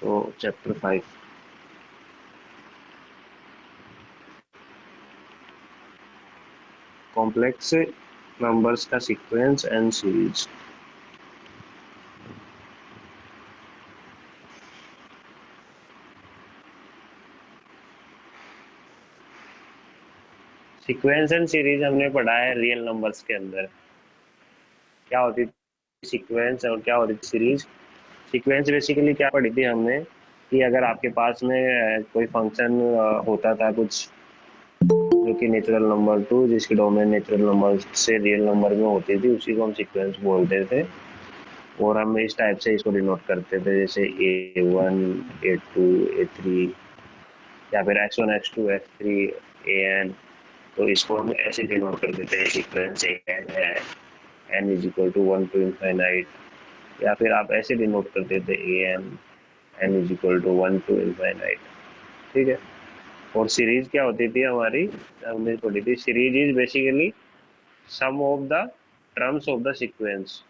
तो chapter 5 complex numbers का sequence and series. Sequence and series हमने पढ़ा है रियल नंबर्स के अंदर। क्या होती थी सीक्वेंस और क्या होती थी सीरीज? सीक्वेंस बेसिकली क्या पढ़ी थी हमने कि अगर आपके पास में कोई फंक्शन होता था कुछ जो कि नेचुरल नंबर टू जिसकी डोमेन नेचुरल नंबर से रियल नंबर में होती थी, उसी को हम सीक्वेंस बोलते थे। और हम इस टाइप से इसको डिनोट करते थे, जैसे A1 A2 A3 या फिर X1 X2 X3 AN। तो इसको हम ऐसे डिनोट कर देते हैं सीक्वेंस AN है n is equal to 1 to infinite, या फिर आप ऐसे डिनोट कर देते AN n is equal to 1 to infinite। ठीक है। और सीरीज क्या होती थी हमारी, हमने पढ़ी थी series is basically sum of the terms of the sequence.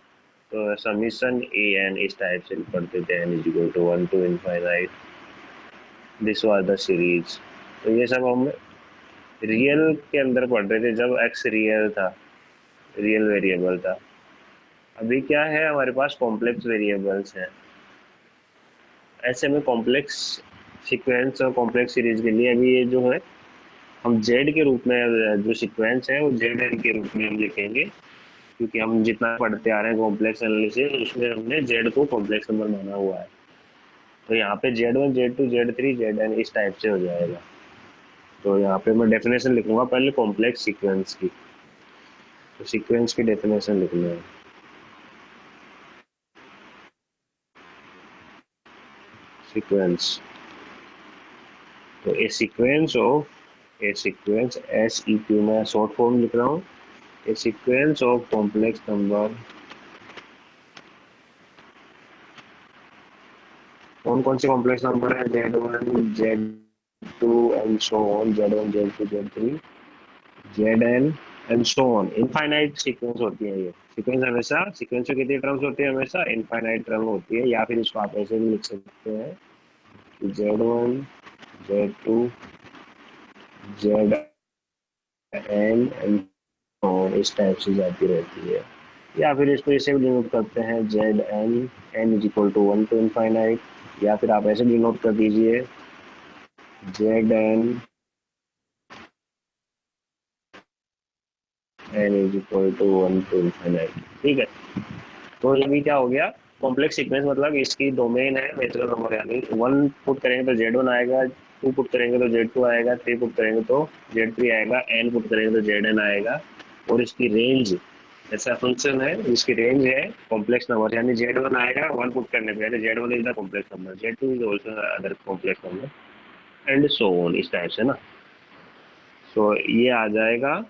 तो समीशन AN इस टाइप से पढ़ते थे, n is equal to 1 to infinite, this was the series. तो ये सब हम रियल के अंदर पढ़ रहे थे जब x रियल था, रियल वेरिएबल था। अभी क्या है, हमारे पास कॉम्प्लेक्स वेरिएबल्स हैं। ऐसे में कॉम्प्लेक्स सीक्वेंस और कॉम्प्लेक्स सीरीज के लिए अभी ये जो है हम जेड के रूप में, जो सीक्वेंस है वो जेड एन के रूप में हम लिखेंगे, क्योंकि हम जितना पढ़ते आ रहे हैं कॉम्प्लेक्स एनालिसिस उसमें हमने जेड को कॉम्प्लेक्स नंबर माना हुआ है। तो यहाँ पे Z1 Z2 Z3 Zn इस टाइप से हो जाएगा। तो यहाँ पे मैं डेफिनेशन लिखूंगा पहले कॉम्प्लेक्स सीक्वेंस की। तो सीक्वेंस की डेफिनेशन लिखना है। सीक्वेंस, तो ए सीक्वेंस SEQ में शॉर्ट फॉर्म लिख रहा हूँ, ए सीक्वेंस ऑफ कॉम्प्लेक्स नंबर। कौन कौन से कॉम्प्लेक्स नंबर है? Z1 Z2 and so on, Z1 Z2 Z3 Zn and so on. Infinite sequence होती है ये सीक्वेंस। हमेशा सीक्वेंस में कितनी टर्म्स होती है? हमेशा इनफाइनाइट टर्म होती है। या फिर इसको आप ऐसे भी लिख सकते हैं कि Z1 Z2 Zn एंड इस टाइप से जाती रहती है। या फिर इसको ऐसे भी डिनोट करते हैं Zn n is equal to 1 to infinite, या फिर आप ऐसे डिनोट कर दीजिए Zn n is equal to 1 to infinite। ठीक है। तो ये भी क्या हो गया, कॉम्प्लेक्स सीक्वेंस मतलब इसकी डोमेन है नेचुरल नंबर, यानी 1 पुट करेंगे तो Z1 आएगा, 2 पुट करेंगे तो Z2 आएगा, 3 पुट करेंगे तो Z3 आएगा, n पुट करेंगे तो Zn आएगा। और इसकी रेंज, ऐसा फंक्शन है जिसकी रेंज है कॉम्प्लेक्स नंबर, यानी Z1 आएगा 1 पुट करने पे, यानी Z1 is the complex number, Z2 is also other complex number and so on, इस टाइप से ना। तो ये आ जाएगा,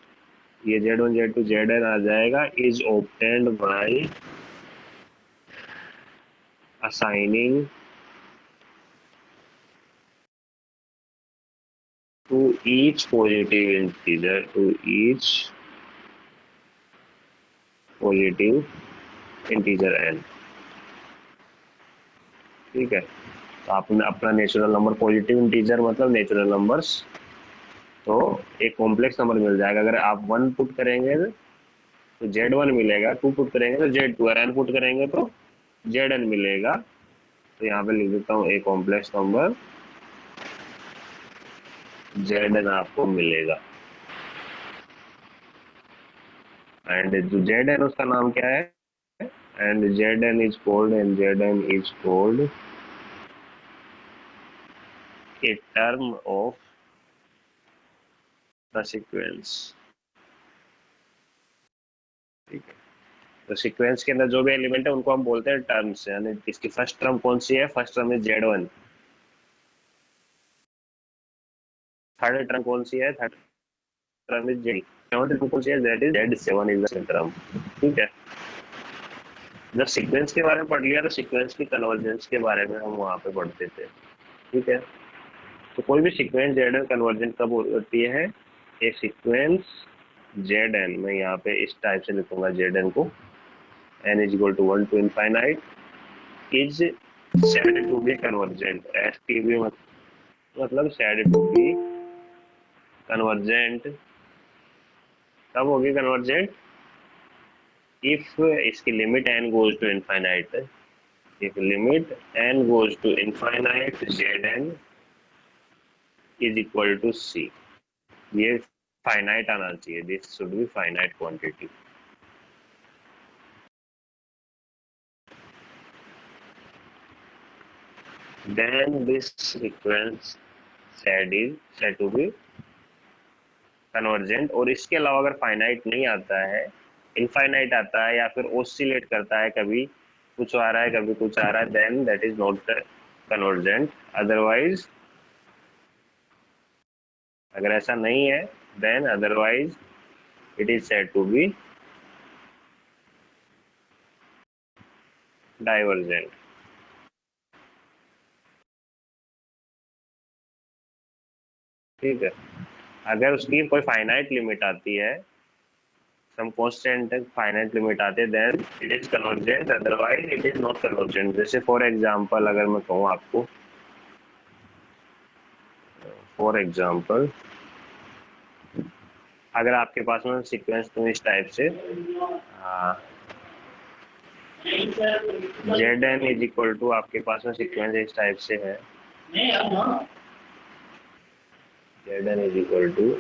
ये Z1 Z2 Zn आ जाएगा, is obtained by assigning to each positive integer, to each positive integer n। ठीक है। तो आपने अपना नेचुरल नंबर, पॉजिटिव इंटीजर मतलब नेचुरल नंबर्स, तो एक कॉम्प्लेक्स नंबर मिल जाएगा। अगर आप 1 पुट करेंगे तो Z1 मिलेगा, 2 पुट करेंगे तो Z2, और n पुट करेंगे तो Zn मिलेगा। तो यहाँ पे लिख देता हूँ एक कॉम्प्लेक्स नंबर Zn आपको मिलेगा। एंड जो Zn उसका नाम क्या है? and Zn is called a term of the sequence। ठीक है। तो सीक्वेंस के अंदर जो भी एलिमेंट है उनको हम बोलते हैं टर्म्स, यानी इसकी फर्स्ट टर्म कौन सी है? First term is Z1। Third term कौन सी है? Third term is Z। Seventh term कौन सी है? That is Z7 is the second term. ठीक है। जब सीक्वेंस के बारे में पढ़ लिया तो सीक्वेंस की कन्वर्जेंस के बारे में हम वहाँ पे पढ़ते थे। ठीक है। तो कोई भी सीक्वेंस Zn कन्वर्जेंट कब होती है? ए सीक्वेंस Zn, मैं यहाँ पे इस टाइप से लिखूंगा Zn को, n is equal to 1 to infinite is said to be convergent, STB मतलब said to be convergent कब होगी convergent? if इसकी limit n goes to infinite, if limit n goes to infinite Zn is equal to C, ये finite आना चाहिए, this should be finite quantity. Then this sequence said to be convergent. और इसके अलावा अगर finite नहीं आता है, इनफाइनाइट आता है या फिर ऑसिलेट करता है, कभी कुछ आ रहा है कभी कुछ आ रहा है, then that is not convergent. Otherwise अगर ऐसा नहीं है, then otherwise it is said to be divergent. ठीक है, अगर उसकी कोई फाइनाइट लिमिट आती है, सम कांस्टेंट फाइनाइट लिमिट आते हैं, then it is convergent, otherwise it is not convergent. जैसे फॉर एग्जांपल अगर मैं कहूँ आपको, फॉर एग्जांपल अगर आपके पास में सीक्वेंस तो इस टाइप से Zn इज इक्वल टू, आपके पास में सीक्वेंस इस टाइप से है, Zn is equal to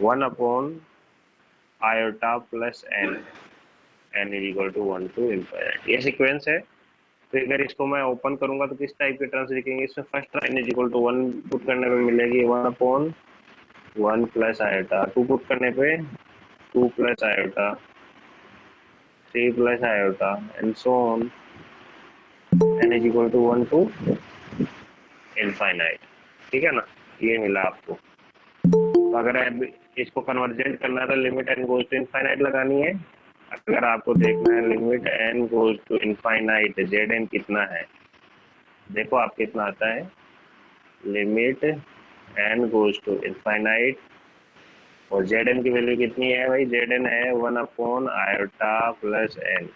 1/iota plus n, n is equal to 1 to infinite, ये सीक्वेंस है। तो अगर इसको मैं ओपन करूंगा तो किस टाइप के टर्म्स दिखेंगे? इसमें first term n is equal to 1 put करने पे मिलेगी 1/1 प्लस आयोटा, 2 पुट करने पे 2 plus iota, 3 plus iota and so on, n is equal to 1 to infinite. ठीक है ना, ये मिला आपको। तो अगर इसको कन्वर्जेंट करना है तो limit n goes to infinite लगानी है। अगर आपको देखना है limit n goes to infinite Zn कितना है, देखो आप कितना आता है, limit n goes to infinite और Zn की वैल्यू कितनी है भाई? Zn है 1/iota प्लस n।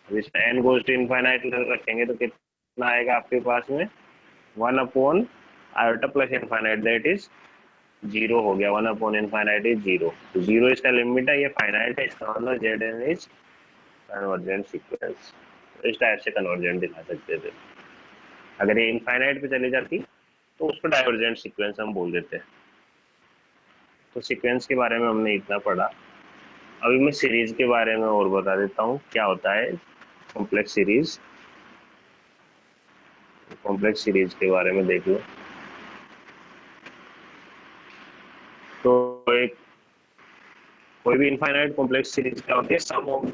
इसमें n गोज टू इनफाइनाइट रखेंगे तो कितना आएगा आपके पास में? 1/iota plus infinite, that is 0 हो गया। 1/इनफाइनाइट इज 0, तो 0 इसका लिमिट है, ये फाइनाइट है, इसका मतलब Zn इज कन्वर्जेंट सीक्वेंस। इस टाइप से कन्वर्जेंट दिखा सकते थे। अगर ये इनफाइनाइट पे चली जाती तो उसको डाइवर्जेंट सीक्वेंस हम बोल देते हैं। तो सीक्वेंस के बारे में हमने इतना पढ़ा। अभी मैं सीरीज के बारे में और बता देता हूँ क्या होता है कॉम्प्लेक्स सीरीज। कॉम्प्लेक्स सीरीज के बारे में देख लो। तो एक कोई भी इनफाइनाइट कॉम्प्लेक्स सीरीज क्या होती है? Sum of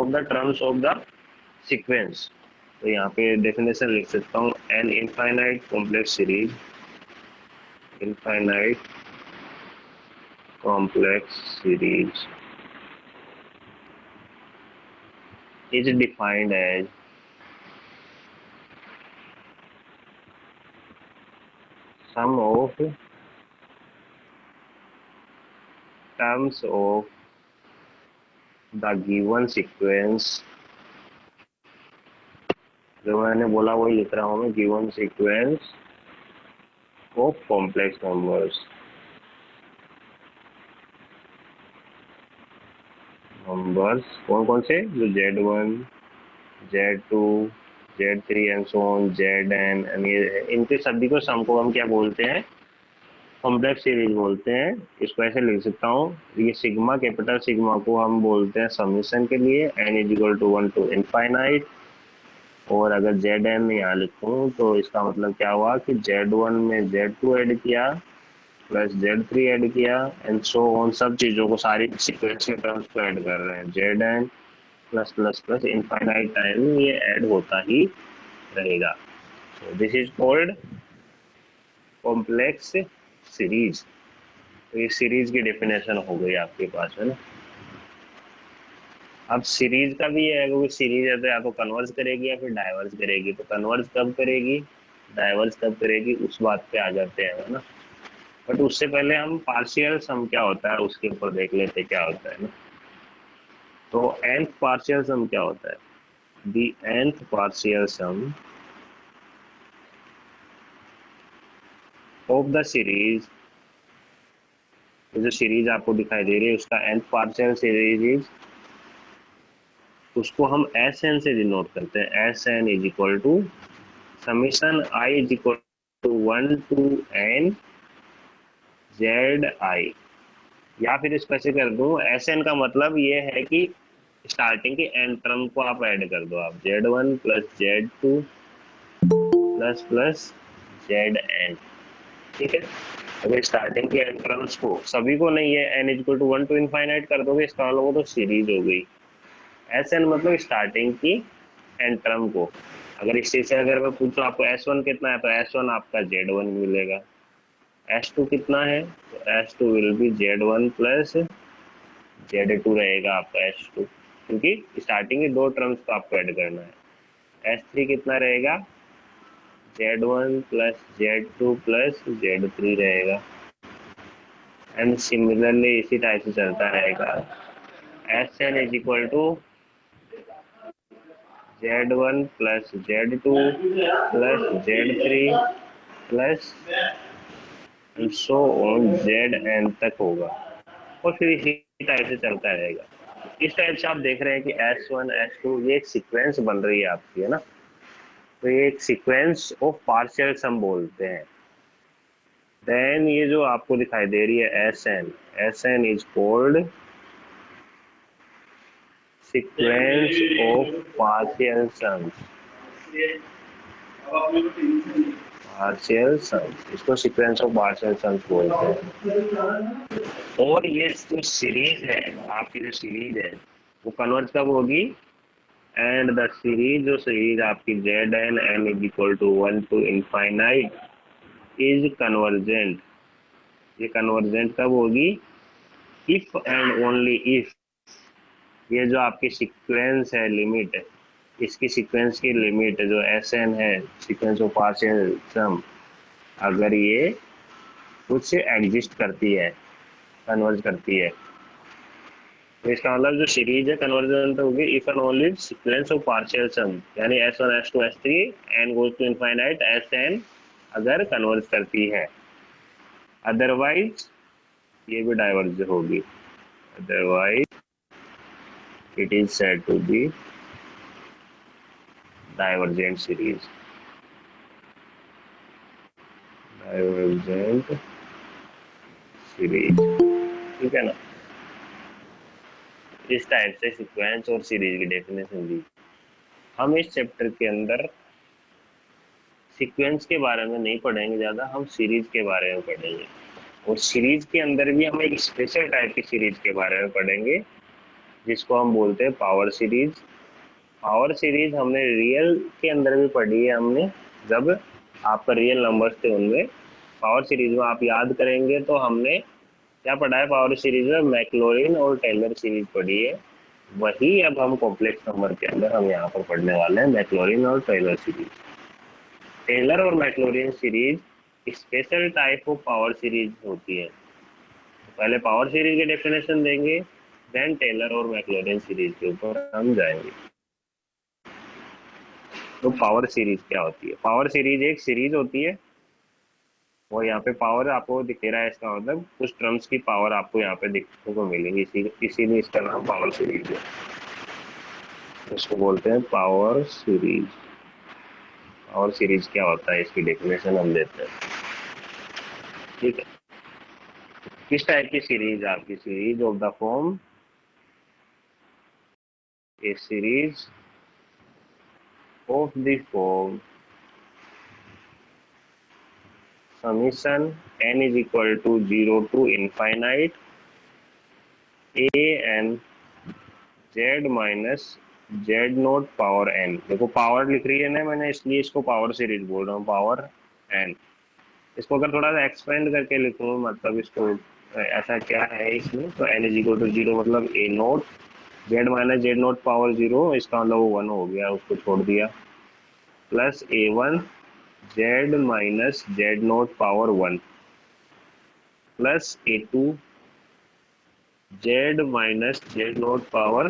the terms of the sequence. तो यहाँ पे डेफिनेशन लिख सकता हूँ, an infinite complex series, infinite complex series is defined as sum of terms of the given sequence। जो मैंने बोला वही लिख रहा हूँ मैं, given sequence of complex numbers. Numbers कौन कौन से? जो Z1, Z2, Z3 and so on, Zn, इनके सभी को सम को हम क्या बोलते हैं? कॉम्प्लेक्स सीरीज बोलते हैं। इसको ऐसे लिख सकता हूँ, ये सिग्मा, कैपिटल सिग्मा को हम बोलते हैं समीशन के लिए, n is equal to 1 to infinite. और अगर Zn यहाँ लिखूँ तो इसका मतलब क्या हुआ कि Z1 में Z2 ऐड किया प्लस Z3 ऐड किया एंड सो ऑन, सब चीज़ों को, सारी सीक्वेंस के टर्म्स को ऐड कर रहे हैं। Zn plus plus plus infinite time ये ऐड होता ही रहेगा। So this is called complex series. तो ये सीरीज की डेफिनेशन हो गई आपके पास, है ना। अब सीरीज का भी है, क्योंकि सीरीज है तो या तो कन्वर्ज करेगी या फिर डाइवर्ज करेगी। तो कन्वर्ज कब करेगी, डाइवर्ज कब करेगी, उस बात पे आ जाते हैं, है ना। बट उससे पहले हम पार्शियल सम क्या होता है उसके ऊपर देख लेते क्या होता है ना। तो nth पार्शियल सम क्या होता है? The nth partial sum of the series, जो सीरीज आपको दिखाई दे रही है उसका nth पार्शियल सीरीज इज, उसको हम Sn से डिनोट करते हैं। Sn is equal to summation I is equal to 1 to n Zi, या फिर इसको ऐसे कर दूं, Sn का मतलब ये है कि स्टार्टिंग के n टर्म को आप ऐड कर दो, आप Z1 plus Z2 plus plus Zn, ठीक है। अगर स्टार्टिंग के n टर्म्स को सभी को नहीं है, n equal to 1 to infinite कर दोगे, इसका मतलब वो तो सीरीज हो गई। Sn मतलब स्टार्टिंग की n टर्म को। अगर इस चीज से अगर मैं पूछूं आपको S1 कितना है, तो S1 आपका Z1 मिलेगा। S2 कितना है, तो S2 will be Z1 plus Z2 रहेगा आपका S2, क्योंकि स्टार्टिंग के दो टर्म्स को आपको ऐड करना है। S3 कितना रहेगा, Z1 plus Z2 plus Z3 रहेगा। एंड सिमिलरली इसी टाइप से चलता रहेगा। Sn is equal to Z1 plus Z2 plus Z3 plus so on Zn तक होगा, और फिर इसी टाइप से चलता रहेगा। इस टाइप से आप देख रहे हैं कि S1 S2 ये एक सीक्वेंस बन रही है आपकी, है ना। तो ये एक सीक्वेंस ऑफ पार्शियल सम बोलते हैं। देन ये जो आपको दिखाई दे रही है Sn is called sequence of partial sums, partial sums, इसको सीक्वेंस ऑफ पार्शियल सम्स बोलते हैं। और ये जो सीरीज है आपकी, जो सीरीज है वो कन्वर्ज कब होगी, एंड द सीरीज, जो सीरीज आपकी Zn n is equal to 1 to infinite is convergent. ये कन्वर्जेंट कब होगी, इफ एंड ओनली इफ ये जो आपकी सीक्वेंस है, लिमिट है, इसकी सीक्वेंस की लिमिट जो Sn है, सीक्वेंस ऑफ पार्शियल सम, अगर ये कुछ एग्जिस्ट करती है, कन्वर्ज करती है, तो इसका मतलब जो सीरीज है कन्वर्जेंट होगी if and only sequence of partial sum, यानी S1 S2 S3 n goes to infinite Sn अगर कन्वर्ज करती है। अदरवाइज ये भी डाइवर्ज होगी, otherwise it is said to be divergent series, divergent series, ठीक है ना। इस टाइप से सीक्वेंस और सीरीज की डेफिनेशन दी। हम इस चैप्टर के अंदर सीक्वेंस के बारे में नहीं पढ़ेंगे ज़्यादा, हम सीरीज के बारे में पढ़ेंगे, और सीरीज के अंदर भी हम एक स्पेशल टाइप की सीरीज के बारे में पढ़ेंगे जिसको हम बोलते हैं पावर सीरीज। पावर सीरीज हमने रियल के अंदर भी पढ़ी है, हमने जब आपका रियल नंबर्स थे उनमें। पावर सीरीज में आप याद करेंगे तो हमने क्या पढ़ा है, पावर सीरीज में मैक्लॉरिन और टेलर सीरीज पढ़ी है। वही अब हम कॉम्प्लेक्स नंबर के अंदर हम यहाँ पर पढ़ने वाले हैं, मैक्लॉरिन और टेलर सीरीज। टेलर और Maclaurin series special type of power series होती है। तो पहले पावर सीरीज की डेफिनेशन देंगे, देन टेलर और मैक्लॉरिन सीरीज के ऊपर हम जाएंगे। तो पावर सीरीज क्या होती है? पावर सीरीज एक सीरीज होती है, और यहाँ पे पावर आपको दिख रहा है, इसका मतलब कुछ टर्म्स की पावर आपको यहाँ पे देखने को मिलेंगी, इसीलिए इसका नाम पावर सीरीज है। इसको बोलते हैं पावर सीरीज। पावर सीरीज क्या होता है, इसकी डेफिनेशन हम देते हैं, ठीक है। किस टाइप की सीरीज? आपकी series of the form, A series of the form summation n is equal to 0 to infinite a n z minus z naught power n। देखो पावर लिख रही है ना मैंने, इसलिए इसको पावर सीरीज बोल रहा हूँ, पावर n। इसको अगर थोड़ा सा एक्सपेंड करके लिखूँ, मतलब इसको ऐसा क्या है इसमें, तो n इज इक्वल टू 0 मतलब a note z minus z naught power 0, इसका मतलब वो 1 हो गया, उसको छोड़ दिया, plus a1 z minus z naught power 1 plus a2 z minus z naught power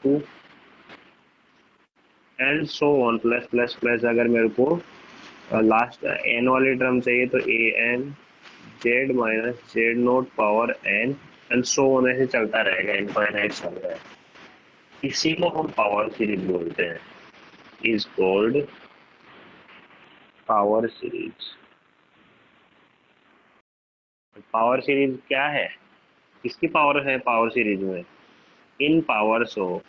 two and so on, plus plus plus. अगर मेरे को लास्ट एन वाली टर्म चाहिए तो a N Z minus Z note power N and so on, ऐसे चलता रहेगा, infinite चल रहा है। इसी को हम पावर सीरीज बोलते हैं, is called power series. Power series क्या है, किसकी पावर है पावर सीरीज में? In powers of,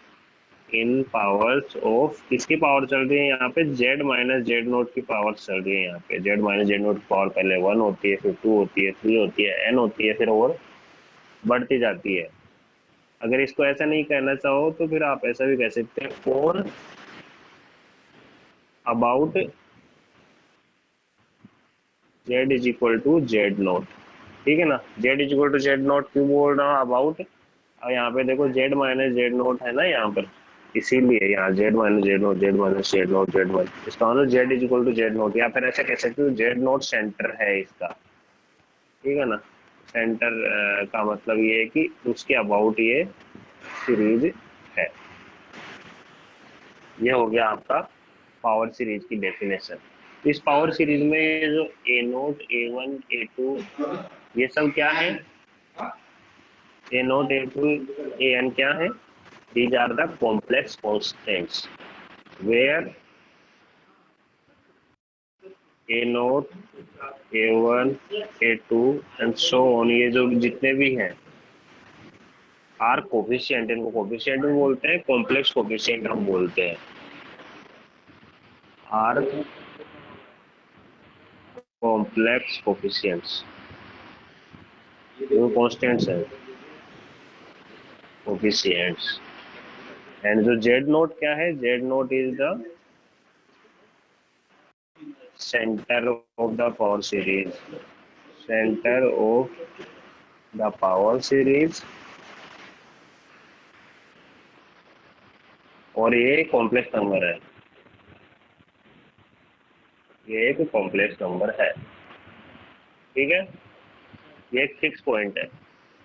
in powers of किसकी पावर चल रही है यहाँ पे? जेड माइनस जेड नोट की पावर चल रही है यहाँ पे। जेड माइनस जेड नोट की पावर पहले 1 होती है, फिर 2 होती है, 3 होती है, एन होती है, फिर और बढ़ती जाती है। अगर इसको ऐसा नहीं कहना चाहो तो फिर आप ऐसा भी कह सकते हैं, और about Z is equal to Z note. ठीक है ना, Z is equal to Z naught क्यों बोल रहा हूँ अबाउट? और यहाँ पे देखो जेड माइनस जेड नोट है ना यहाँ पर, इसीलिए यहाँ Z minus Z note, Z minus Z note, Z minus, इसका मतलब Z is equal to Z naught. या फिर ऐसा कह सकते हो जेड नोट सेंटर है इसका। ठीक है ना, सेंटर का मतलब ये है कि उसके अबाउट ये सीरीज है। ये हो गया आपका पावर सीरीज की डेफिनेशन। इस पावर सीरीज में ये जो a naught, a one, A two, ये सब क्या है? A naught, a two, A N क्या है? These are the complex constants where a naught, a1, a2 and so on, ये जो जितने भी हैं आर कोफिशिएंट, इनको कोफिशिएंट भी बोलते हैं, कॉम्प्लेक्स कोफिशिएंट हम बोलते हैं। आर कॉम्प्लेक्स कोफिशिएंट्स, वो कॉन्स्टेंट्स हैं, कोफिशिएंट्स। एंड जो जेड नोट क्या है? Z naught is the centre of the power series, centre of the power series. और ये कॉम्प्लेक्स नंबर है, ये एक कॉम्प्लेक्स नंबर है। ठीक है, ये एक फिक्स पॉइंट है।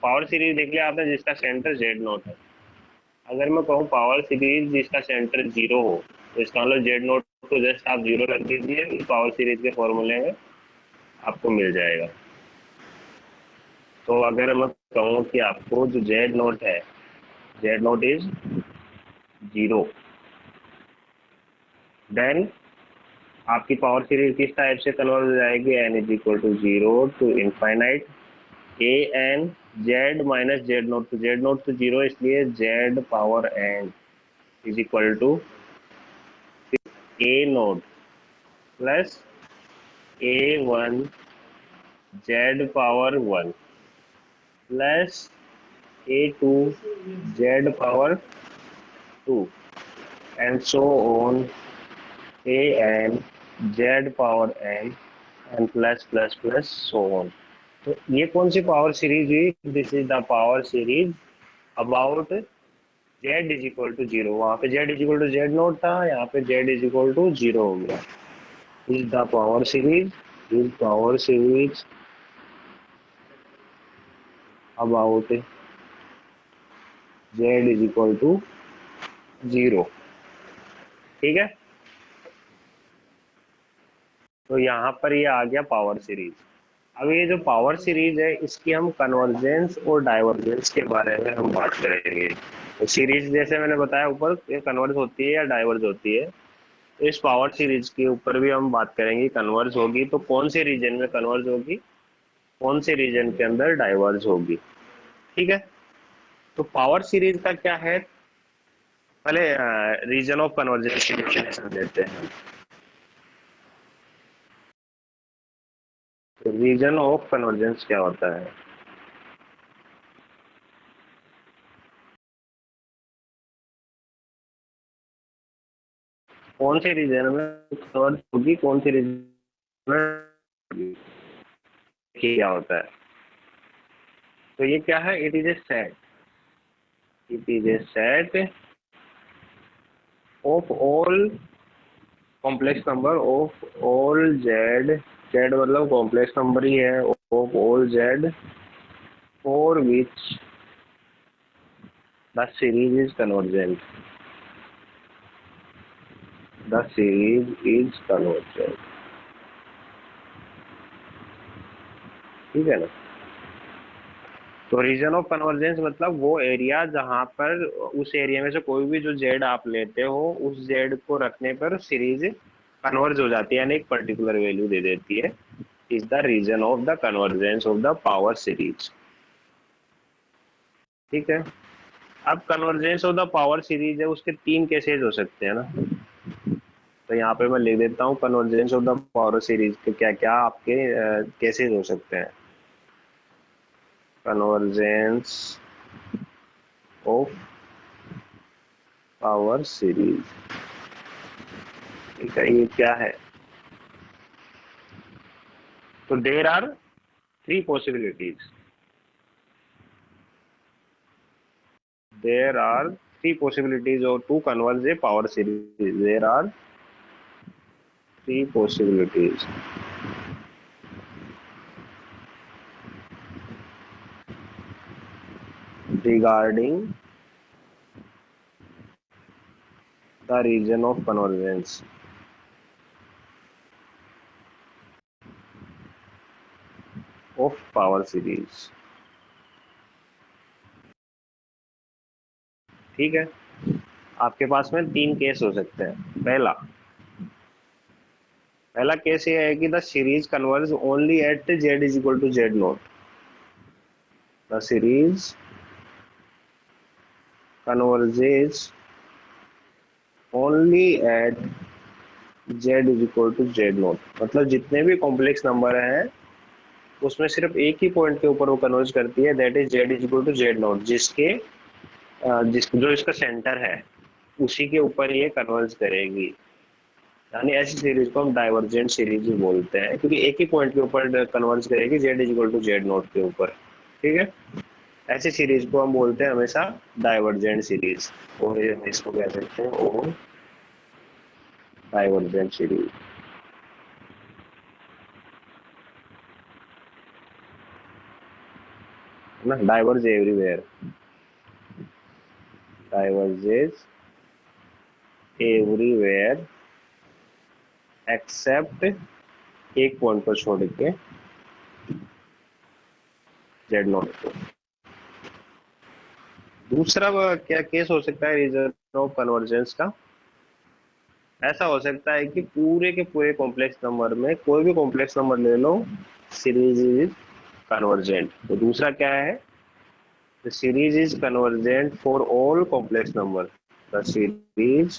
पावर सीरीज देख लिया आपने जिसका सेंटर जेड नोट है। अगर मैं कहूँ पावर सीरीज जिसका सेंटर जीरो हो, तो इसका मतलब जेड नोट को जस्ट आप जीरो रख दीजिए, इस पावर सीरीज के फॉर्मूले में आपको मिल जाएगा। तो अगर मैं कहूँ कि आपको जो जेड नोट है, Z naught is zero, then आपकी पावर सीरीज किस टाइप से कन्वर्ट हो जाएगी? N is equal to zero to infinite A N Z minus Z naught. तो जेड नोट तो जीरो, इसलिए Z power N is equal to A naught plus A one Z power one plus A two Z power two and so on A N Z power N and plus plus plus so on. तो ये कौन सी power series हुई? This is the power series about Z is equal to zero. वहां पे Z is equal to Z naught था, यहाँ पे Z is equal to zero हो गया। Is the power series, is power series about Z is equal to zero. ठीक है, तो यहाँ पर ये आ गया पावर सीरीज। अब ये जो पावर सीरीज है इसकी हम कन्वर्जेंस और डाइवर्जेंस के बारे में हम बात करेंगे। तो सीरीज जैसे मैंने बताया ऊपर, ये कन्वर्ज होती है या डाइवर्ज होती है। तो इस पावर सीरीज के ऊपर भी हम बात करेंगे, कन्वर्ज होगी तो कौन से रीजन में कन्वर्ज होगी, कौन से रीजन के अंदर डाइवर्ज होगी। ठीक है, तो पावर सीरीज का क्या है, पहले रीजन ऑफ कन्वर्जेंस की डेफिनेशन देते हैं। तो रीजन ऑफ कन्वर्जेंस क्या होता है? कौन से रीजन में कन्वर्ज होगी, कौन से रीजन में क्या होता है? तो ये क्या है? It is a set, it is a set of all complex number of all Z, Z मतलब कॉम्प्लेक्स नंबर ही है, of all Z for which the series is convergent, the series is convergent, ठीक है ना। तो reason of convergence मतलब वो area जहां पर उस एरिया में से कोई भी जो जेड आप लेते हो उस जेड को रखने पर सीरीज कन्वर्ज हो जाती है, यानी एक पर्टिकुलर वैल्यू दे देती है, is the region of the convergence of the power series, ठीक है। अब convergence of the power series है, उसके तीन केसेस हो सकते हैं ना। तो यहाँ पे मैं लिख देता हूँ convergence of the power series के क्या क्या आपके केसेस हो सकते हैं। कन्वर्जेंस ऑफ पावर सीरीज, ठीक है, ये क्या है। तो there are three possibilities, there are three possibilities और to converge a power series, there are three possibilities regarding the region of convergence, of power series, ठीक है। आपके पास में तीन केस हो सकते हैं। पहला केस ये है कि the series converge only at Z is equal to Z naught, the series converges only at Z is equal to Z naught, मतलब जितने भी कॉम्प्लेक्स नंबर हैं उसमें सिर्फ एक ही पॉइंट के ऊपर वो कन्वर्ज करती है, that is Z is equal to Z naught, जिसके जो इसका सेंटर है उसी के ऊपर ये कन्वर्ज करेगी। यानी ऐसी सीरीज को हम डाइवर्जेंट सीरीज बोलते हैं, क्योंकि एक ही पॉइंट के ऊपर कन्वर्ज करेगी Z is equal to Z naught के ऊपर, ठीक है। ऐसी सीरीज को हम बोलते हैं हमेशा डाइवर्जेंट सीरीज, और इसको कह सकते हैं और डाइवर्जेंट सीरीज, है ना। डाइवर्ज एवरीवेयर, डाइवर्जेज एवरीवेयर एक्सेप्ट एक पॉइंट पर छोड़ के जेड नॉट को। दूसरा क्या केस हो सकता है रीजन ऑफ कन्वर्जेंस का, ऐसा हो सकता है कि पूरे के पूरे कॉम्प्लेक्स नंबर में कोई भी कॉम्प्लेक्स नंबर ले लो, सीरीज इज कन्वर्जेंट। तो दूसरा क्या है, the series is convergent for all complex number, the series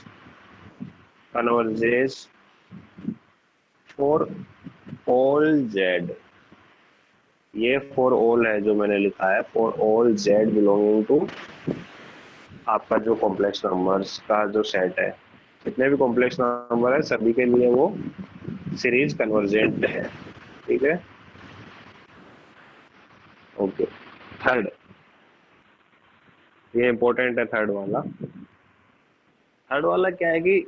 converges for all Z, ये फॉर ऑल है जो मैंने लिखा है, for all Z belonging to आपका जो कॉम्प्लेक्स नंबर्स का जो सेट है, जितने भी कॉम्प्लेक्स नंबर है सभी के लिए वो सीरीज कन्वर्जेंट है, ठीक है। ओके, थर्ड, ये इंपॉर्टेंट है थर्ड वाला। थर्ड वाला क्या है कि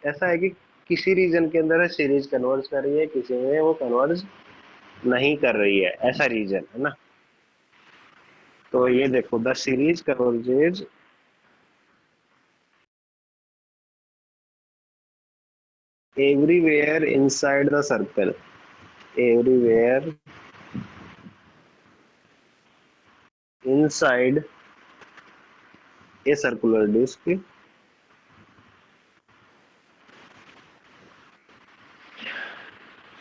ऐसा है कि किसी रीजन के अंदर सीरीज कन्वर्ज कर रही है, किसी में वो कन्वर्ज नहीं कर रही है, ऐसा रीजन है ना। तो ये देखो, the series converges everywhere inside the circle, everywhere inside a circular disk,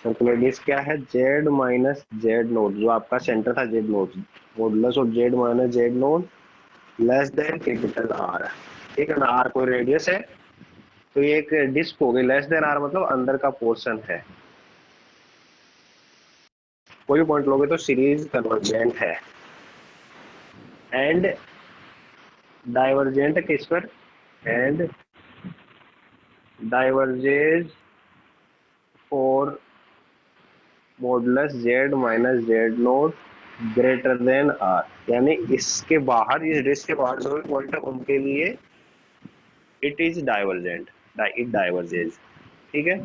circular disk क्या है, जेड माइनस जेड नोट, जो आपका सेंटर था Z note, modulus of Z minus Z nought less then capital R, ठीक है ना। Are कोई radius है, तो ये एक डिस्क हो गई, लेस देन आर मतलब अंदर का पोर्शन है। कोई भी पॉइंट लोगे तो सीरीज कन्वर्जेंट है, एंड डाइवर्जेंट किस पर, and diverges for modulus Z minus Z naught greater than r, यानी इसके बाहर, इस डिस्क के बाहर जो भी पॉइंट है उनके लिए इट इज डाइवर्जेंट, इट डाइवर्जेज, ठीक है।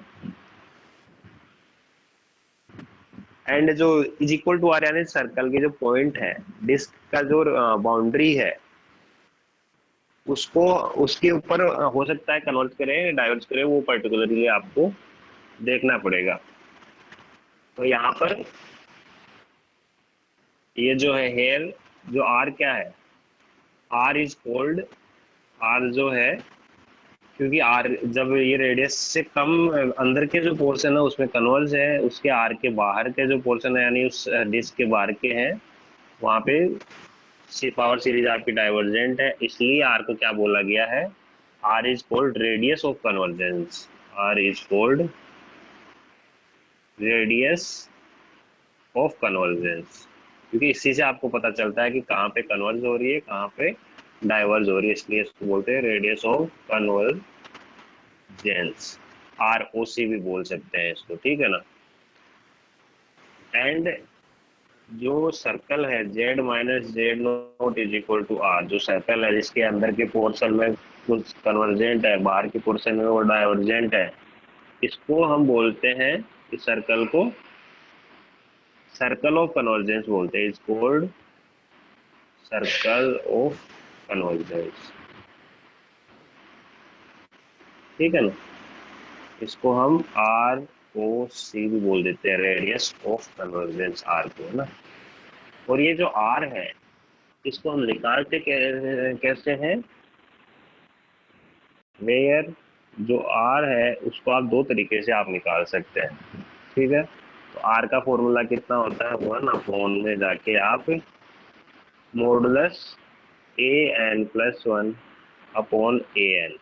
एंड जो इज इक्वल टू आर, यानी सर्कल के जो पॉइंट है, डिस्क का जो बाउंड्री है उसको उसके ऊपर हो सकता है कन्वर्ट करे डाइवर्ज करे, वो पर्टिकुलरली आपको देखना पड़ेगा। तो यहाँ पर ये जो है हेयर, जो आर क्या है, आर इज कोल्ड, आर जो है, क्योंकि आर जब ये रेडियस से कम अंदर के जो पोर्शन है उसमें कन्वर्ज है, उसके आर के बाहर के जो पोर्शन है यानी उस डिस्क के बाहर के हैं वहां पे पावर सीरीज आपकी डाइवर्जेंट है, इसलिए आर को क्या बोला गया है, R is called radius of convergence, R is called radius of convergence, क्योंकि इसी से आपको पता चलता है कि कहाँ पे कन्वर्ज हो रही है कहाँ पे डाइवर्ज हो रही है, इसलिए इसको बोलते हैं radius of convergence, R O C भी बोल सकते हैं इसको, ठीक है ना। एंड जो सर्कल है Z minus Z naught is equal to R, जो सर्कल है जिसके अंदर के पोर्शन में कुछ कन्वर्जेंट है, बाहर के पोर्शन में वो डाइवर्जेंट है, इसको हम बोलते हैं, इस सर्कल को सर्कल ऑफ कन्वर्जेंस बोलते हैं, is called circle of convergence, ठीक है ना। इसको हम आर ओ सी भी बोल देते हैं, रेडियस ऑफ कन्वर्जेंस आर को, है ना। और ये जो आर है इसको हम निकालते कैसे हैं, वेयर जो आर है उसको आप दो तरीके से आप निकाल सकते हैं, ठीक है। तो आर का फॉर्मूला कितना होता है, वन अपॉन में जाके आप modulus A N plus one upon A N,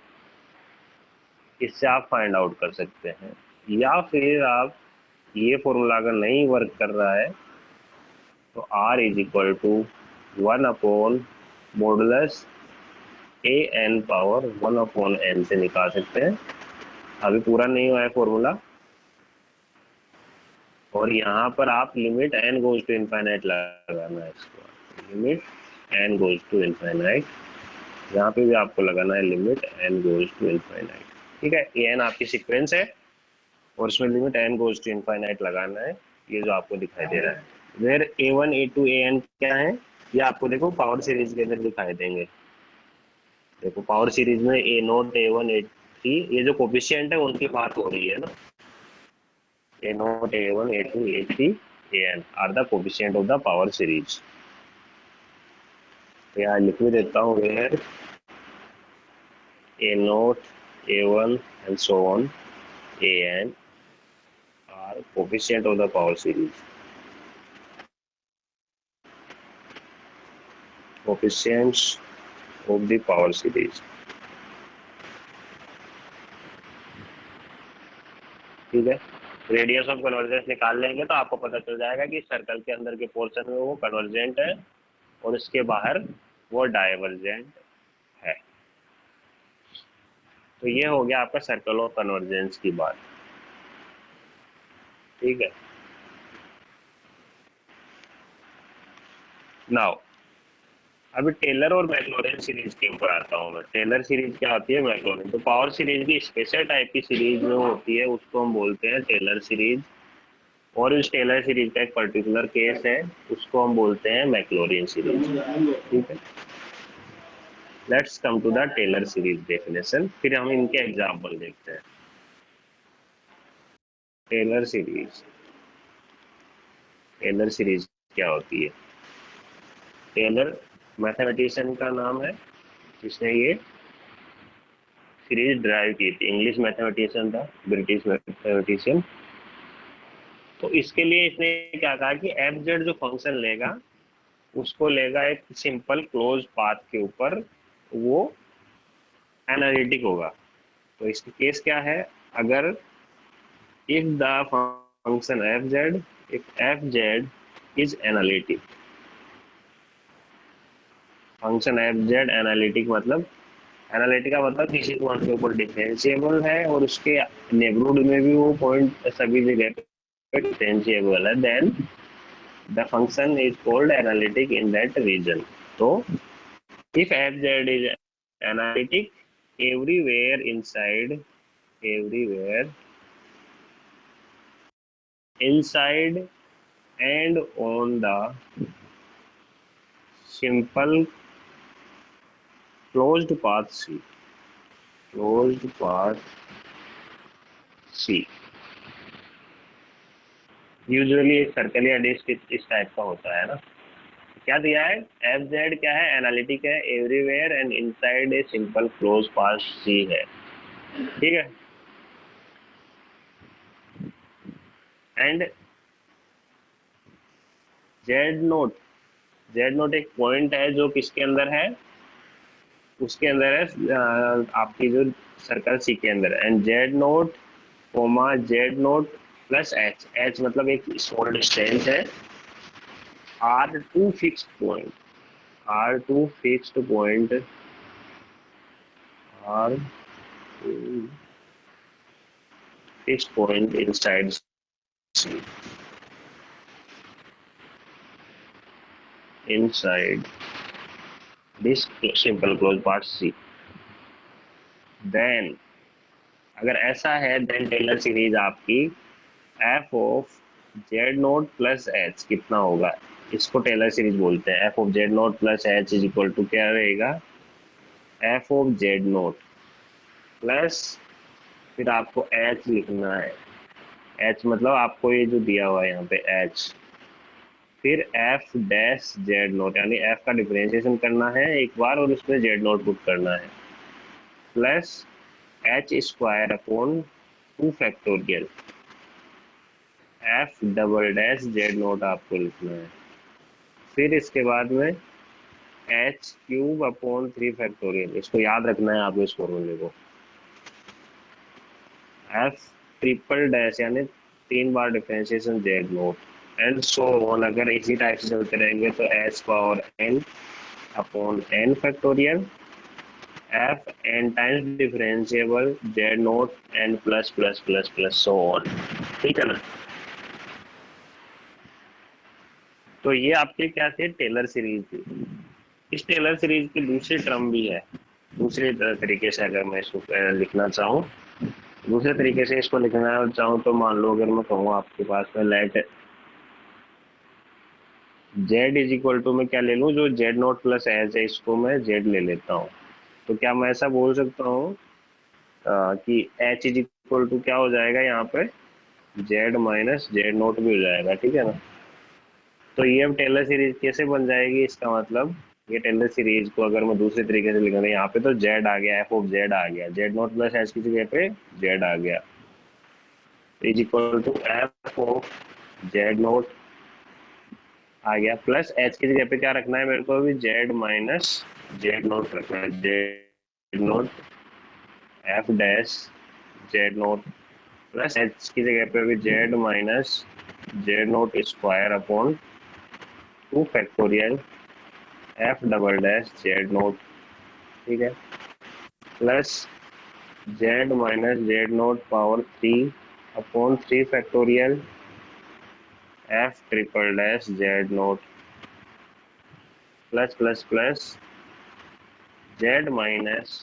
इससे आप फाइंड आउट कर सकते हैं। या फिर आप ये फॉर्मूला अगर नहीं वर्क कर रहा है तो R is equal to one upon modulus A N power one upon N से निकाल सकते हैं। अभी पूरा नहीं हुआ है फॉर्मूला, और यहाँ पर आप limit N goes to infinite लगाना है इसको, limit N goes to infinite, यहाँ पे भी आपको लगाना है limit N goes to infinite, ठीक है। ए एन आपकी सीक्वेंस है और इसमें limit N goes to infinite लगाना है, ये जो आपको दिखाई दे रहा है। Where A one A two A N क्या है, ये आपको देखो पावर सीरीज के अंदर दिखाई देंगे। देखो पावर सीरीज में ए naught a one A three, ये जो कोफिशिएंट है उनकी बात हो रही है ना, a naught a one A two a three a n are the coefficient of the power series. तो यहाँ लिख भी देता हूँ, where a naught a one and so on A n are coefficient of the power series, coefficients of the power series, ठीक है। Radius of convergence निकाल लेंगे तो आपको पता चल जाएगा कि सर्कल के अंदर के पोर्शन में वो कन्वर्जेंट है और इसके बाहर वो डाइवर्जेंट है। तो ये हो गया आपका सर्कल ऑफ कन्वर्जेंस की बात, ठीक है। नाउ अभी टेलर और मैक्लॉरिन सीरीज के ऊपर आता हूँ मैं। टेलर सीरीज क्या होती है, मैक्लॉरिन, तो पावर सीरीज की स्पेशल टाइप की सीरीज में होती है उसको हम बोलते हैं टेलर सीरीज, और इस टेलर सीरीज का एक पर्टिकुलर केस है उसको हम बोलते हैं मैक्लॉरिन सीरीज, ठीक है। Let's come to the Taylor series definition, फिर हम इनके एग्जाम्पल देखते हैं। टेलर सीरीज, टेलर सीरीज क्या होती है, टेलर मैथमेटिशियन का नाम है जिसने ये सीरीज ड्राइव की थी, इंग्लिश मैथमेटिशियन था, ब्रिटिश मैथमेटिशियन। तो इसके लिए इसने क्या कहा कि एफ जेड जो फंक्शन लेगा उसको लेगा एक सिंपल क्लोज पाथ के ऊपर, वो एनालिटिक होगा। तो इसकी केस क्या है, अगर if the function F Z, if F Z is analytic, function F Z analytic मतलब, एनालिटिक का मतलब किसी पॉइंट के ऊपर डिफरेंशिएबल है और उसके नेबरहुड में भी वो पॉइंट सभी जगह पे डिफरेंशिएबल है, then the function is called analytic in that region. तो if fz is analytic everywhere inside, everywhere inside and on the simple closed path C, closed path C usually एक circle या disc इस type का होता है ना। क्या दिया है, एफ जेड क्या है, एनालिटिक है, everywhere and inside a simple close path C है, ठीक है। And Z note, Z naught एक पॉइंट है जो किसके अंदर है, उसके अंदर है आपकी जो सर्कल सी के अंदर। And Z nought comma Z nought plus H, H मतलब एक स्मॉल डिस्टेंस है, R two fixed point, R two fixed point, R fixed point inside C, inside this simple close part C. Then अगर ऐसा है, then Taylor series आपकी F of Z nought plus H कितना होगा, इसको Taylor series बोलते हैं। F of Z nought plus H is equal to क्या रहेगा, F of Z nought plus, फिर आपको एच लिखना है, एच मतलब आपको ये जो दिया हुआ है यहाँ पे एच, फिर एफ डैश जेड नोट, यानी एफ का डिफरेंशिएशन करना है एक बार और उसमें जेड नोट पुट करना है, plus H square upon 2 factorial F double dash Z note आपको लिखना है, फिर इसके बाद में एच क्यूब अपॉन 3 फैक्टोरियल, इसको याद रखना है आपको इस फॉर्मूले को, एफ ट्रिपल डैश यानी 3 बार differentiation z note and so on. अगर इसी टाइप से चलते रहेंगे तो h power N upon N factorial F N times differentiable z naught n plus plus plus plus so on, ठीक है ना। तो ये आपके क्या थे, टेलर सीरीज थी। इस टेलर सीरीज की दूसरी टर्म भी है, दूसरे तरीके से अगर मैं इसको लिखना चाहूँ, दूसरे तरीके से इसको लिखना चाहूँ तो मान लो अगर मैं कहूँ आपके पास में let Z is equal to, मैं क्या ले लूँ, जो जेड नोट प्लस एच है इसको मैं जेड ले लेता हूँ, तो क्या मैं ऐसा बोल सकता हूँ कि एच इज इक्वल टू क्या हो जाएगा यहाँ पे, जेड माइनस जेड नोट भी हो जाएगा, ठीक है ना। तो ये अब टेलर सीरीज कैसे बन जाएगी, इसका मतलब ये टेलर सीरीज को अगर मैं दूसरे तरीके से लिखूंगा, यहाँ पे तो जेड आ गया, एफ ऑफ जेड आ गया, जेड नोट प्लस एच की जगह पे जेड आ गया, is equal to F of Z naught आ गया, प्लस एच की जगह पे क्या रखना है मेरे को, अभी जेड माइनस जेड नोट रखना है, Z nought F dash Z nought plus H की जगह पे अभी Z minus Z note square upon 2 factorial F double dash Z note, ठीक है, plus Z minus Z note power 3 upon 3 factorial F triple dash Z nought plus plus plus Z minus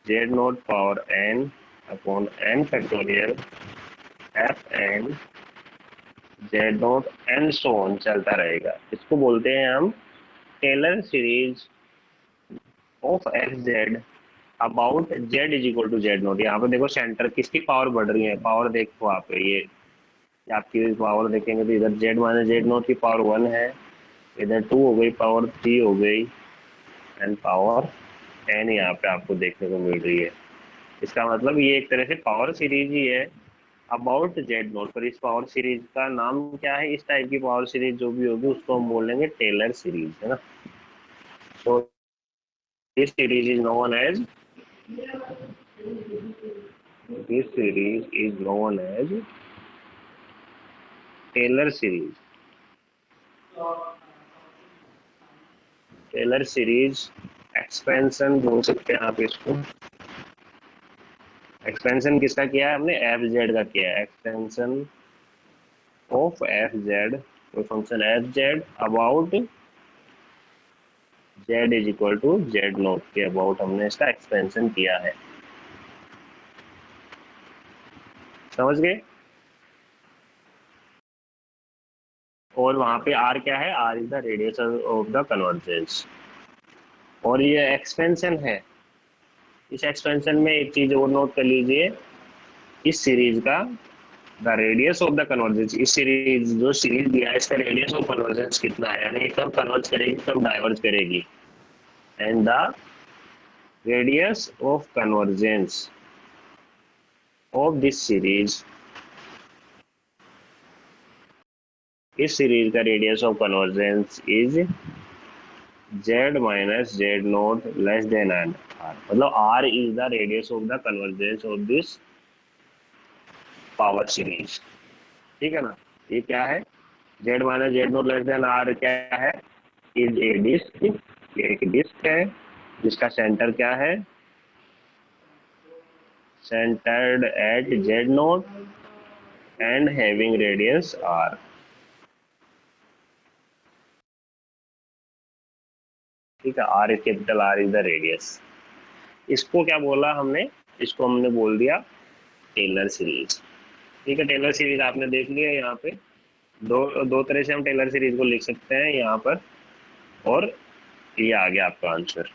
Z note power N upon N factorial F N Z note and so on चलता रहेगा। इसको बोलते हैं हम Taylor series of F Z about Z is equal to Z nought. यहाँ पे देखो centre किसकी पावर बढ़ रही है, पावर देखो आप, ये आपकी पावर देखेंगे तो इधर जेड माइनस जेड नोट की पावर 1 है, इधर 2 हो गई, पावर 3 हो गई एंड पावर एन यहाँ पे आपको देखने को मिल रही है। इसका मतलब ये एक तरह से पावर सीरीज ही है अबाउट जेड नोट, पर इस पावर सीरीज का नाम क्या है, इस टाइप की पावर सीरीज जो भी होगी उसको हम बोलेंगे टेलर सीरीज, है ना। So this series is known as, this series is known as Taylor series, Taylor series expansion बोल सकते हैं आप इसको। एक्सपेंशन किसका किया है हमने, एफ जेड का किया है, एक्सपेंशन ऑफ एफ जेड, कोई function F Z about Z is equal to Z nought के अबाउट हमने इसका एक्सपेंशन किया है, समझ गए। और वहां पे आर क्या है, R is the radius of the convergence, और ये एक्सपेंशन है, इस एक्सपेंशन में एक चीज और नोट कर लीजिए, इस सीरीज का the radius of the convergence, इस सीरीज जो सीरीज दिया है इसका रेडियस ऑफ कन्वर्जेंस कितना है, यानी कब कन्वर्ज करेगी कब डाइवर्ज करेगी, and the radius of convergence of this series, इस सीरीज का radius of convergence is z minus z naught less than r, मतलब r is the radius of the convergence of this power series, ठीक है ना। ये क्या है, z minus z naught less than r क्या है, is a disk, ये एक डिस्क है जिसका सेंटर क्या है, centered at z naught and having radius r, ठीक है। r is capital R is the radius। इसको क्या बोला हमने, इसको हमने बोल दिया टेलर सीरीज, ठीक है। टेलर सीरीज आपने देख लिया यहाँ पे, दो तरह से हम टेलर सीरीज को लिख सकते हैं यहाँ पर, और ये आ गया आपका आंसर।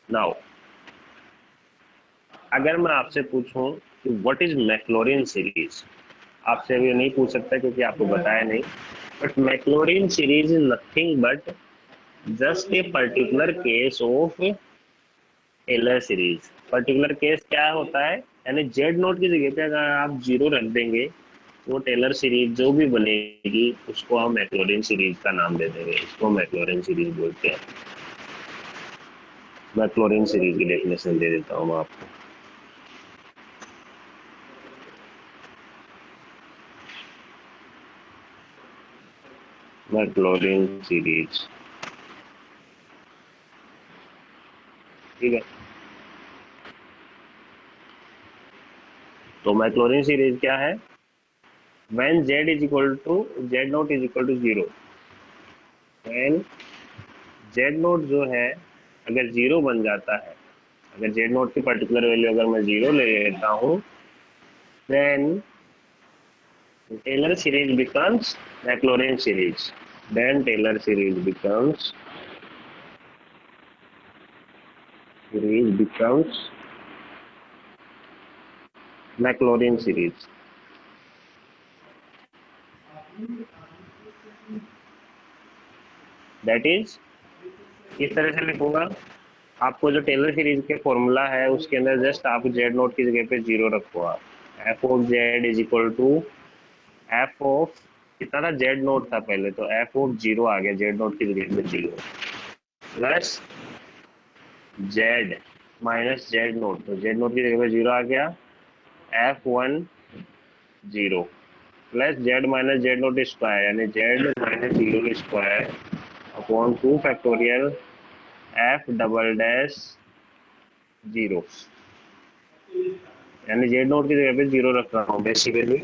नाउ अगर मैं आपसे पूछूं कि व्हाट इज मैक्लॉरिन सीरीज, आपसे अभी नहीं पूछ सकता क्योंकि आपको बताया नहीं, but Maclaurin series is nothing but just a particular case of Taylor series. Particular case क्या होता है, यानी जेड नोट की जगह पे अगर आप जीरो रख देंगे वो टेलर सीरीज जो भी बनेगी उसको हम मैक्लॉरिन सीरीज का नाम दे देंगे, इसको मैक्लॉरिन सीरीज बोलते हैं। मैक्लॉरिन सीरीज की डेफिनेशन दे देता हूँ मैं आपको। मैक्लॉरिन सीरीज, ठीक है। तो मैक्लॉरिन सीरीज क्या है, when z is equal to z nought is equal to zero, when z nought जो है अगर जीरो बन जाता है, अगर z नोट की पर्टिकुलर वैल्यू अगर मैं जीरो ले लेता हूँ, then Taylor series becomes Maclaurin series, then Taylor series becomes Maclaurin series। That is इस तरह से लिखूंगा, आपको जो टेलर सीरीज के फॉर्मूला है उसके अंदर जस्ट आप जेड नोट की जगह पे जीरो रखो, आप F of Z is equal to F of, कितना था जेड नोट था पहले, तो एफ ऑफ जीरो आ गया, जेड नोट की जगह पे zero, plus Z minus Z naught, तो जेड नोट की जगह पे जीरो आ गया, f one zero, plus Z minus Z note square, यानी z minus zero square upon 2 factorial F double dash zero, यानी जेड नोट की जगह पे जीरो रख रहा हूँ basically,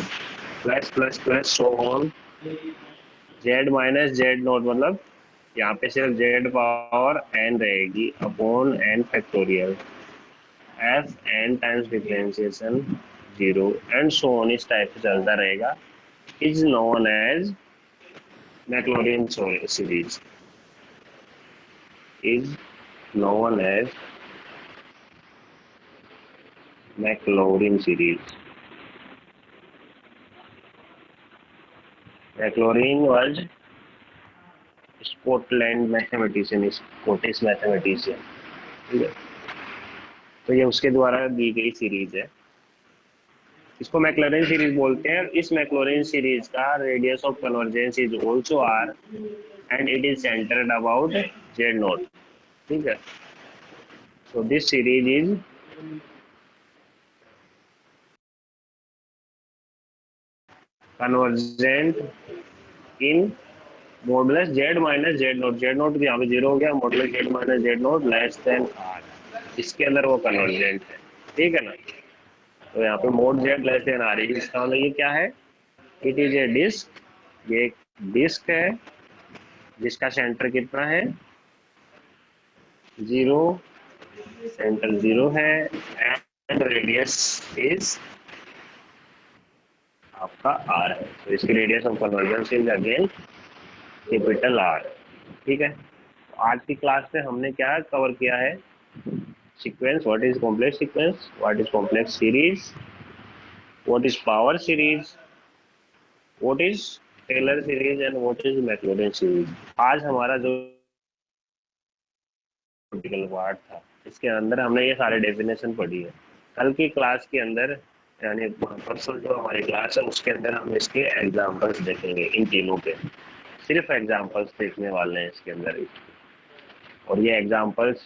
plus plus plus so on, z minus Z naught मतलब यहाँ पे सिर्फ जेड पावर एन रहेगी upon N factorial F N times differentiation zero and so on, इस टाइप से चलता रहेगा, is known as Maclaurin series, is known as Maclaurin series. Maclaurin was Scotland mathematician, Scottish mathematician, ठीक है। तो ये उसके द्वारा दी गई सीरीज है, इसको मैक्लॉरिन सीरीज बोलते हैं। इस मैक्लॉरिन सीरीज का radius of convergence is also R and it is centred about Z note, ठीक है। So this series is convergent in modulus Z minus Z note, Z nought यहाँ पे जीरो हो गया, modulus Z minus Z nought less than R, इसके अंदर वो convergent है, ठीक है ना। तो यहाँ पे mod Z less than R, इसका मतलब ये क्या है, इट इज ए डिस्क, ये एक डिस्क है जिसका सेंटर कितना है जीरो, सेंटर जीरो है एंड रेडियस इज आपका आर है, तो इसकी radius of convergence is again capital R, ठीक है। आज की क्लास में हमने क्या कवर किया है, sequence, what is complex sequence, what is complex series, what is power series, what is Taylor series and what is Maclaurin series. आज हमारा जो प्रैक्टिकल पार्ट था इसके अंदर हमने ये सारे डेफिनेशन पढ़ी है। कल की क्लास के अंदर यानी परसों जो हमारी क्लास है उसके अंदर हम इसके एग्जांपल्स देखेंगे, इन तीनों के सिर्फ एग्जांपल्स देखने वाले हैं इसके अंदर ही। और ये एग्जांपल्स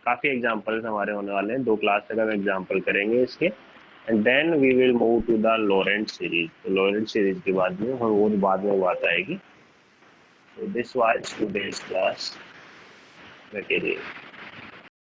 काफ़ी एग्जांपल्स हमारे होने वाले हैं, 2 क्लास तक हम एग्जांपल करेंगे इसके, and then we will move to the Laurent series. तो लॉरेंट सीरीज के बाद में हम वो बाद में बात आएगी। So this was today's class material.